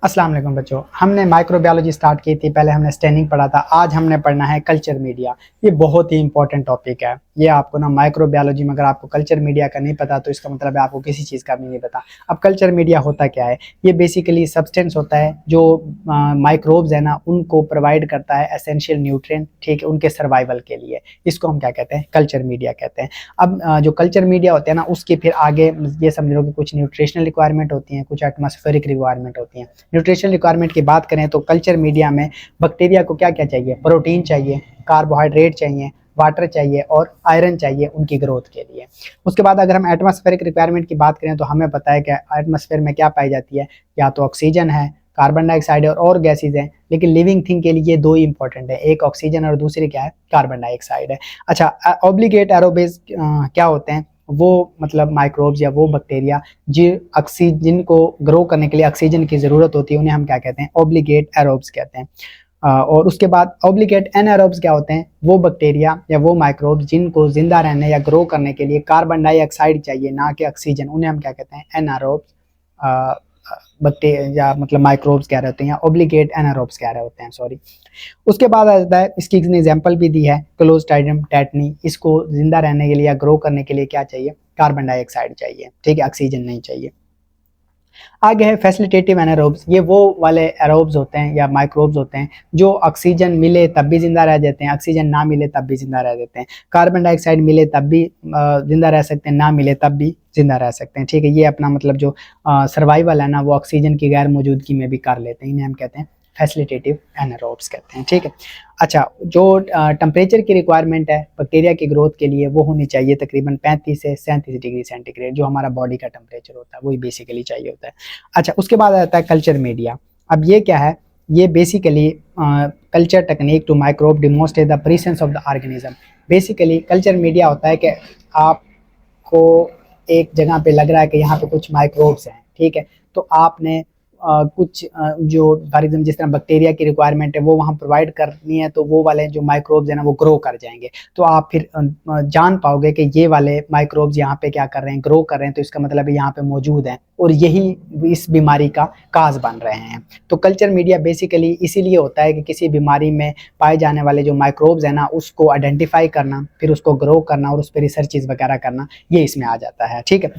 अस्सलाम वालेकुम बच्चों, हमने माइक्रोबायोलॉजी स्टार्ट की थी। पहले हमने स्टेनिंग पढ़ा था। आज हमने पढ़ना है कल्चर मीडिया। ये बहुत ही इंपॉर्टेंट टॉपिक है। ये आपको ना माइक्रोबायोलॉजी में अगर आपको कल्चर मीडिया का नहीं पता तो इसका मतलब है आपको किसी चीज़ का भी नहीं पता। अब कल्चर मीडिया होता क्या है? ये बेसिकली सब्सटेंस होता है जो माइक्रोब्स है ना उनको प्रोवाइड करता है एसेंशियल न्यूट्रिएंट, ठीक है, उनके सर्वाइवल के लिए। इसको हम क्या कहते हैं? कल्चर मीडिया कहते हैं। अब जो कल्चर मीडिया होते हैं ना उसके फिर आगे ये समझ लो कि कुछ न्यूट्रिशनल रिक्वायरमेंट होती हैं, कुछ एटमॉस्फेरिक रिक्वायरमेंट होती हैं। न्यूट्रिशन रिक्वायरमेंट की बात करें तो कल्चर मीडिया में बैक्टीरिया को क्या क्या चाहिए? प्रोटीन चाहिए, कार्बोहाइड्रेट चाहिए, वाटर चाहिए और आयरन चाहिए उनकी ग्रोथ के लिए। उसके बाद अगर हम एटमॉस्फेरिक रिक्वायरमेंट की बात करें तो हमें पता है कि एटमॉस्फेयर में क्या पाई जाती है? या तो ऑक्सीजन है, कार्बन डाइऑक्साइड है और गैसेज हैं। लेकिन लिविंग थिंग के लिए दो ही इंपॉर्टेंट है, एक ऑक्सीजन और दूसरी क्या है? कार्बन डाइऑक्साइड है। अच्छा, ऑब्लिगेट एरोबेज क्या होते हैं? वो मतलब माइक्रोब्स या वो बैक्टीरिया जो ऑक्सीजन को ग्रो करने के लिए ऑक्सीजन की ज़रूरत होती है, उन्हें हम क्या कहते हैं? ऑब्लिगेट एरोब्स कहते हैं। और उसके बाद ऑब्लिगेट एनारोब्स क्या होते हैं? वो बैक्टीरिया या वो माइक्रोब्स जिनको जिंदा रहने या ग्रो करने के लिए कार्बन डाइऑक्साइड चाहिए, ना कि ऑक्सीजन, उन्हें हम क्या कहते हैं? एनारोब्स। बैक्टीरिया मतलब माइक्रोब्स कह रहे होते हैं या ऑब्लिगेट एनारोब्स कह रहे होते हैं, सॉरी। उसके बाद आ जाता है, इसकी इसने एग्जाम्पल भी दी है, क्लोस्ट्राइडियम टेटनी। इसको जिंदा रहने के लिए या ग्रो करने के लिए क्या चाहिए? कार्बन डाइऑक्साइड चाहिए, ठीक है, ऑक्सीजन नहीं चाहिए। आगे है फैसिलिटेटिव एनारोब्स। ये वो वाले एरोब्स होते हैं या माइक्रोब्स होते हैं जो ऑक्सीजन मिले तब भी जिंदा रह जाते हैं, ऑक्सीजन ना मिले तब भी जिंदा रह जाते हैं, कार्बन डाइऑक्साइड मिले तब भी जिंदा रह सकते हैं, ना मिले तब भी जिंदा रह सकते हैं, ठीक है। ये अपना मतलब जो सर्वाइवल है ना वो ऑक्सीजन की गैर मौजूदगी में भी कर लेते हैं। इन्हें हम कहते हैं फैसिलिटेटिव एनारोब्स कहते हैं, ठीक है। अच्छा, जो टेम्परेचर की रिक्वायरमेंट है बैक्टीरिया की ग्रोथ के लिए वो होनी चाहिए तकरीबन 35 से 37 डिग्री सेंटीग्रेड। जो हमारा बॉडी का टेम्परेचर होता है वही बेसिकली चाहिए होता है। अच्छा, उसके बाद आता है कल्चर मीडिया। अब ये क्या है? ये basically culture technique to microbe demonstrate the presence of the organism. Basically culture media होता है कि आपको एक जगह पे लग रहा है कि यहाँ पे कुछ माइक्रोब्स हैं, ठीक है, तो आपने कुछ जो फॉर एग्जाम्पल जिस तरह बैक्टीरिया की रिक्वायरमेंट है वो वहाँ प्रोवाइड करनी है, तो वो वाले जो माइक्रोब्स हैं ना वो ग्रो कर जाएंगे। तो आप फिर जान पाओगे कि ये वाले माइक्रोब्स यहाँ पे क्या कर रहे हैं? ग्रो कर रहे हैं, तो इसका मतलब है यहाँ पे मौजूद हैं और यही इस बीमारी का काज बन रहे हैं। तो कल्चर मीडिया बेसिकली इसीलिए होता है कि किसी बीमारी में पाए जाने वाले जो माइक्रोब्स हैं ना उसको आइडेंटिफाई करना, फिर उसको ग्रो करना और उस पर रिसर्चेज वगैरह करना, ये इसमें आ जाता है, ठीक है।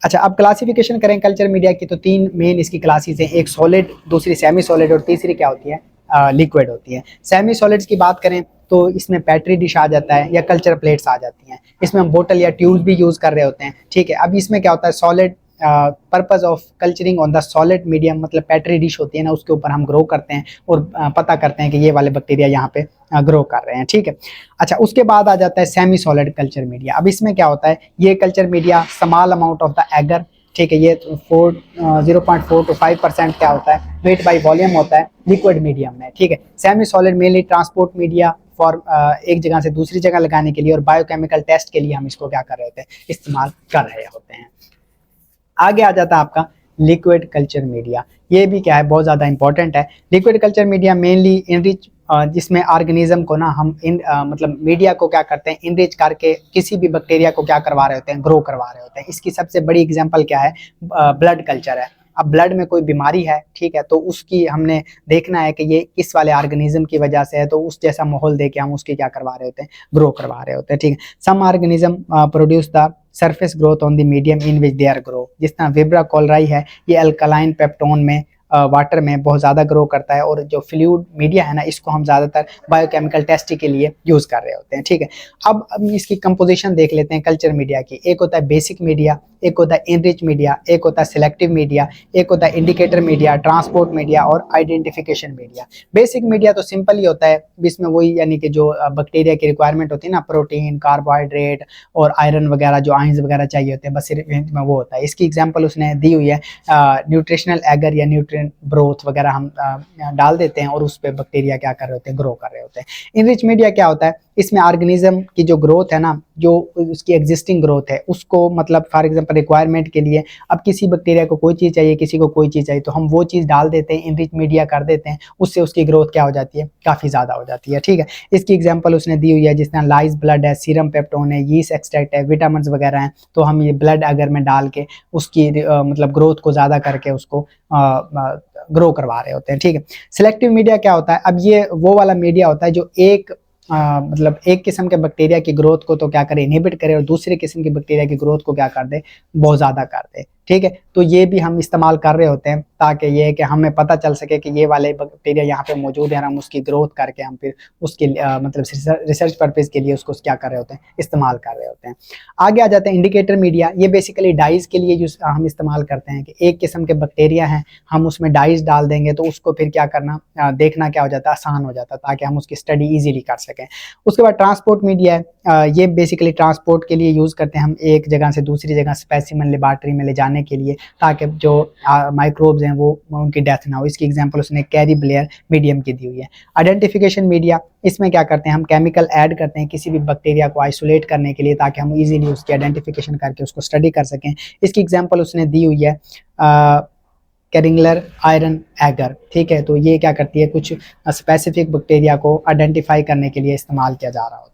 अच्छा, अब क्लासिफिकेशन करें कल्चर मीडिया की तो तीन मेन इसकी क्लासेस हैं, एक सॉलिड, दूसरी सेमी सॉलिड और तीसरी क्या होती है? लिक्विड होती है। सेमी सॉलिड्स की बात करें तो इसमें पेट्री डिश आ जाता है या कल्चर प्लेट्स आ जाती हैं। इसमें हम बोतल या ट्यूब भी यूज कर रहे होते हैं, ठीक है। अब इसमें क्या होता है? Solid purpose of culturing on the solid medium, मतलब पेट्री डिश होती है ना उसके ऊपर हम ग्रो करते हैं और पता करते हैं कि ये वाले बैक्टीरिया यहाँ पे ग्रो कर रहे हैं, ठीक है। अच्छा, उसके बाद आ जाता है सेमी सॉलिड कल्चर मीडिया। अब इसमें क्या होता है? ये culture media small amount of the agar, ठीक है, ये 0.4 to 5% क्या होता है? वेट बाई वॉल्यूम होता है लिक्विड मीडियम में, ठीक है। Semi solid mainly transport media for एक जगह से दूसरी जगह लगाने के लिए और बायोकेमिकल टेस्ट के लिए हम इसको क्या कर रहे होते हैं? इस्तेमाल कर रहे होते हैं। आगे आ जाता है आपका लिक्विड कल्चर मीडिया। ये भी क्या है? बहुत ज़्यादा इंपॉर्टेंट है। Liquid culture media mainly enrich, जिसमें ऑर्गेनिज्म को ना हम मतलब मीडिया को क्या करते हैं? इनरिच करके किसी भी बैक्टीरिया को क्या करवा रहे होते हैं? ग्रो करवा रहे होते हैं। इसकी सबसे बड़ी एग्जांपल क्या है? ब्लड कल्चर है। अब ब्लड में कोई बीमारी है, ठीक है, तो उसकी हमने देखना है कि ये किस वाले ऑर्गेनिज्म की वजह से है, तो उस जैसा माहौल देके हम उसकी क्या करवा रहे होते हैं? ग्रो करवा रहे होते हैं, ठीक है। Some organism produce the surface growth on the medium in which they are grow. जिस तरह विब्रा कोलराई है, ये अल्कलाइन पेप्टोन में वाटर में बहुत ज़्यादा ग्रो करता है और जो फ्लूइड मीडिया है ना इसको हम ज़्यादातर बायोकेमिकल टेस्ट के लिए यूज़ कर रहे होते हैं, ठीक है। अब इसकी कंपोजिशन देख लेते हैं कल्चर मीडिया की। एक होता है बेसिक मीडिया, एक होता है इनरिच मीडिया, एक होता है सिलेक्टिव मीडिया, एक होता है इंडिकेटर मीडिया, ट्रांसपोर्ट मीडिया और आइडेंटिफिकेशन मीडिया। बेसिक मीडिया तो सिंपल ही होता है, इसमें वही यानी कि जो बैक्टीरिया की रिक्वायरमेंट होती है ना, प्रोटीन, कार्बोहाइड्रेट और आयरन वगैरह, जो आयंस वगैरह चाहिए होते हैं, बस सिर्फ में वो होता है। इसकी एग्जांपल उसने दी हुई है, न्यूट्रिशनल एगर या न्यूट्रिएंट ब्रोथ वगैरह हम डाल देते हैं और उस पर बैक्टीरिया क्या कर रहे होते हैं? ग्रो कर रहे होते हैं। इनरिच मीडिया क्या होता है? इसमें ऑर्गेनिज्म की जो ग्रोथ है ना, जो उसकी एग्जिस्टिंग ग्रोथ है उसको मतलब फॉर एग्जांपल रिक्वायरमेंट के लिए, अब किसी बैक्टीरिया को कोई चीज़ चाहिए, किसी को कोई चीज़ चाहिए, तो हम वो चीज़ डाल देते हैं, इनरिच मीडिया कर देते हैं, उससे उसकी ग्रोथ क्या हो जाती है? काफ़ी ज़्यादा हो जाती है, ठीक है। इसकी एग्जांपल उसने दी हुई है, जिस तरह लाइस ब्लड है, सीरम पेप्टोन है, यीस्ट एक्सट्रैक्ट है, विटामिन वगैरह हैं, तो हम ये ब्लड अगर में डाल के उसकी मतलब ग्रोथ को ज़्यादा करके उसको ग्रो करवा रहे होते हैं। ठीक है, सिलेक्टिव मीडिया क्या होता है? अब ये वो वाला मीडिया होता है जो मतलब एक किस्म के बैक्टीरिया की ग्रोथ को तो क्या करे, इनहिबिट करे, और दूसरे किस्म की बैक्टीरिया की ग्रोथ को क्या कर दे, बहुत ज्यादा कर दे। ठीक है, तो ये भी हम इस्तेमाल कर रहे होते हैं ताकि ये कि हमें पता चल सके कि ये वाले बैक्टीरिया यहाँ पे मौजूद है, और हम उसकी ग्रोथ करके हम फिर उसकी मतलब रिसर्च पर्पज के लिए उसको क्या कर रहे होते हैं, इस्तेमाल कर रहे होते हैं। आगे आ जाते हैं इंडिकेटर मीडिया। ये बेसिकली डाइज के लिए हम इस्तेमाल करते हैं कि एक किस्म के बैक्टीरिया हैं, हम उसमें डाइज डाल देंगे तो उसको फिर क्या करना, देखना क्या हो जाता है, आसान हो जाता है, ताकि हम उसकी स्टडी इजीली कर सकें। उसके बाद ट्रांसपोर्ट मीडिया है। ये बेसिकली ट्रांसपोर्ट के लिए यूज करते हैं हम, एक जगह से दूसरी जगह स्पेसिमेन लेबोरेटरी में ले जाने के लिए, ताकि जो माइक्रोब्स हैं वो उनकी डेथ ना हो। इसकी एग्जांपल उसने कैरी ब्लेयर मीडियम की दी हुई है। आइडेंटिफिकेशन मीडिया, इसमें क्या करते हैं, हम केमिकल ऐड करते हैं किसी भी बैक्टीरिया को आइसोलेट करने के लिए, ताकि हम इजीली उसकी आइडेंटिफिकेशन करके उसको स्टडी कर सकें। इसकी एग्जांपल उसने दी हुई है कैरिंगलर आयरन एगर। ठीक है, तो ये क्या करती है, कुछ स्पेसिफिक बैक्टीरिया को आइडेंटिफाई करने के लिए इस्तेमाल किया जा रहा होता है।